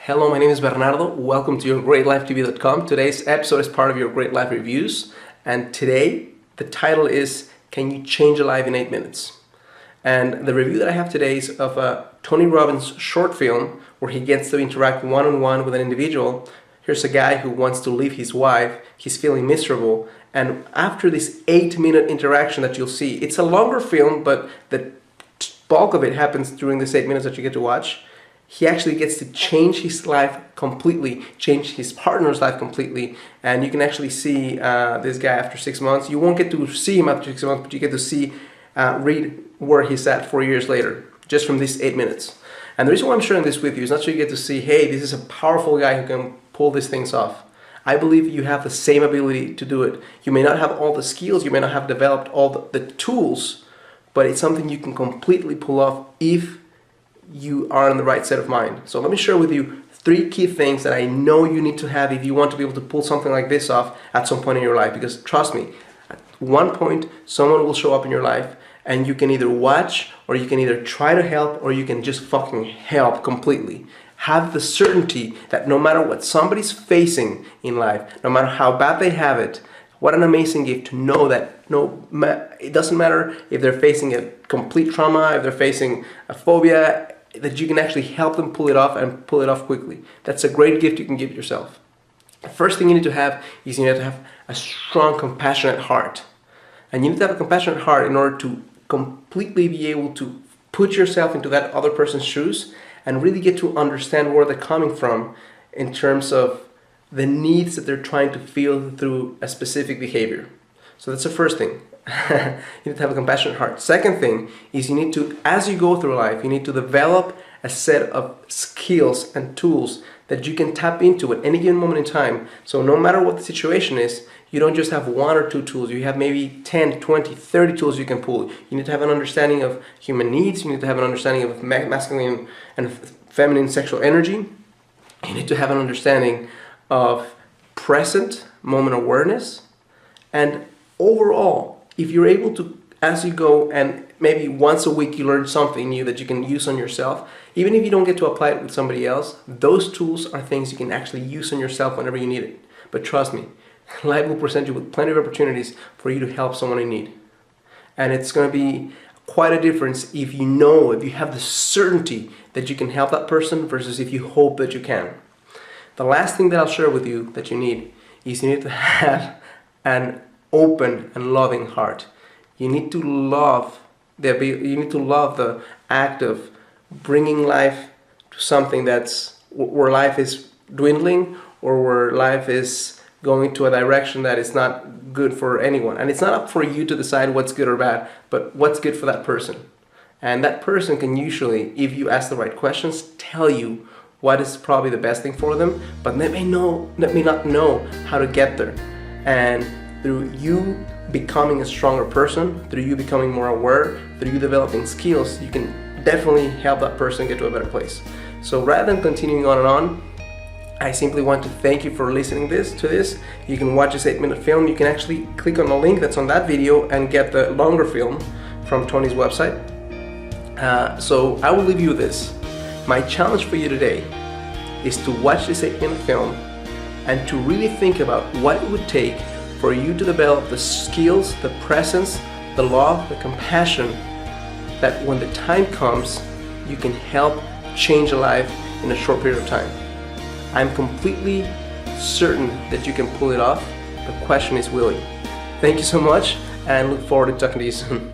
Hello, my name is Bernardo. Welcome to YourGreatLifeTV.com. Today's episode is part of Your Great Life Reviews, and today the title is Can You Change a Life in 8 Minutes? And the review that I have today is of a Tony Robbins short film where he gets to interact one-on-one with an individual. Here's a guy who wants to leave his wife. He's feeling miserable, and after this 8-minute interaction that you'll see, it's a longer film, but the bulk of it happens during this 8 minutes that you get to watch. He actually gets to change his life completely, change his partner's life completely, and you can actually see this guy after 6 months. You won't get to see him after 6 months, but you get to see, read where he's at 4 years later, just from these 8 minutes. And the reason why I'm sharing this with you is not so you get to see, hey, this is a powerful guy who can pull these things off. I believe you have the same ability to do it. You may not have all the skills, you may not have developed all the tools, but it's something you can completely pull off if you are in the right set of mind. So let me share with you 3 key things that I know you need to have if you want to be able to pull something like this off at some point in your life. Because trust me, at one point someone will show up in your life and you can either watch, or you can either try to help, or you can just fucking help completely. Have the certainty that no matter what somebody's facing in life, no matter how bad they have it, what an amazing gift to know that it doesn't matter if they're facing a complete trauma, if they're facing a phobia, that you can actually help them pull it off and pull it off quickly. That's a great gift you can give yourself. The first thing you need to have is you need to have a strong, compassionate heart. And you need to have a compassionate heart in order to completely be able to put yourself into that other person's shoes and really get to understand where they're coming from in terms of the needs that they're trying to feel through a specific behavior. So that's the first thing. You need to have a compassionate heart. Second thing is you need to, as you go through life, you need to develop a set of skills and tools that you can tap into at any given moment in time. So no matter what the situation is, you don't just have 1 or 2 tools. You have maybe 10, 20, 30 tools you can pull. You need to have an understanding of human needs. You need to have an understanding of masculine and feminine sexual energy. You need to have an understanding of present moment awareness. And overall, if you're able to, as you go, and maybe once a week you learn something new that you can use on yourself, even if you don't get to apply it with somebody else, those tools are things you can actually use on yourself whenever you need it. But trust me, life will present you with plenty of opportunities for you to help someone in need. And it's going to be quite a difference if you have the certainty that you can help that person versus if you hope that you can. The last thing that I'll share with you that you need is you need to have an open and loving heart. You need to love the act of bringing life to something where life is dwindling, or where life is going to a direction that is not good for anyone. And it's not up for you to decide what's good or bad, but what's good for that person. And that person can usually, if you ask the right questions, tell you what is probably the best thing for them, but they may not know how to get there. And through you becoming a stronger person, through you becoming more aware, through you developing skills, you can definitely help that person get to a better place. So rather than continuing on and on, I simply want to thank you for listening to this. You can watch this 8-minute film. You can actually click on the link that's on that video and get the longer film from Tony's website. So I will leave you with this. My challenge for you today is to watch this 8-minute film and to really think about what it would take for you to develop the skills, the presence, the love, the compassion, that when the time comes, you can help change a life in a short period of time. I'm completely certain that you can pull it off. The question is willing. Thank you so much, and look forward to talking to you soon.